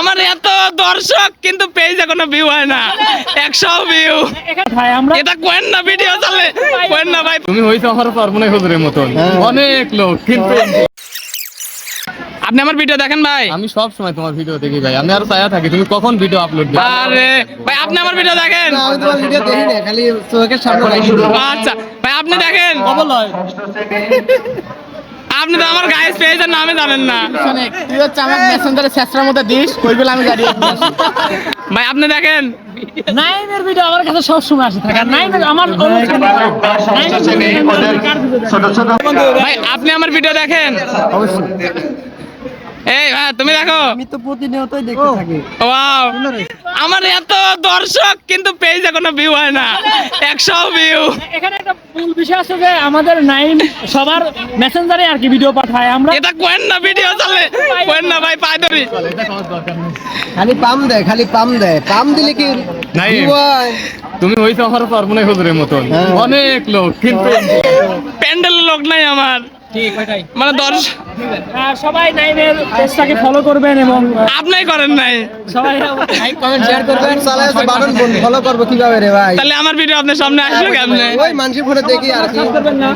আমার এত দর্শক কিন্তু পেজে কোনো ভিউ হয় না, 100 ভিউ। এটা কোয়েন না, ভিডিও চলে কোয়েন না ভাই। তুমি হইছো আমার সর্বনাশ হুজুরের মতন, অনেক লোক কিন্তু আপনি আমার ভিডিও দেখেন ভাই? আমি সব সময় তোমার ভিডিও দেখি ভাই, আমি আরো চাইয়া থাকি তুমি কখন ভিডিও আপলোড দিবে। আরে ভাই আপনি আমার ভিডিও দেখেন? আমি তোমার ভিডিও দেখি না, খালি চোখের সামনে রাখি। আচ্ছা ভাই আপনি দেখেন? কবল হয় আপনি তো আমার গাইস পেজের নামে জানেন না তুই হচ্ছে আমার মেসেঞ্জারে শেষরার মধ্যে দিস, ওইগুলো আমি জানি। ভাই। আপনি দেখেন? নাইমের ভিডিও আমার কাছে সব সময় আসে থাকে। নাইমের আমার ভাই আপনি আমার ভিডিও দেখেন? অবশ্যই এই ভাই তুমি দেখো? আমি তো প্রতিনিয়তই দেখতে থাকি। ওয়াও, আমার এত দর্শক কিন্তু পেজে কোনো ভিউ হয় না, 100 ভিউ। এখানে একটা মূল বিষয় আছে যে আমাদের নাইম সবার মেসেঞ্জারে আর কি ভিডিও পাঠায়। আমরা এটা কোয়েন না, ভিডিও চলে কোয়েন না ভাই, পাই ধরি। খালি পাম দেয়, খালি পাম দেয়। পাম দিলে কি নাই। view হয়? তুমি হইছো আমার সর্বনাশ হুজুরের মতন, অনেক লোক কিন্তু প্যান্ডেল লোক নাই আমার, মানে দর্শক সবাই নাইমের পেজটাকে ফলো করবেন এবং আপনি করেন নাই। সবাই লাইক কমেন্ট শেয়ার করবেন। চালায় আছে বাটন ফলো করবো কিভাবে রে ভাই? তাহলে আমার ভিডিও আপনার সামনে আসবে কেমনে? ওই মানুষের ফোনে দেখি আর কি। করবেন না।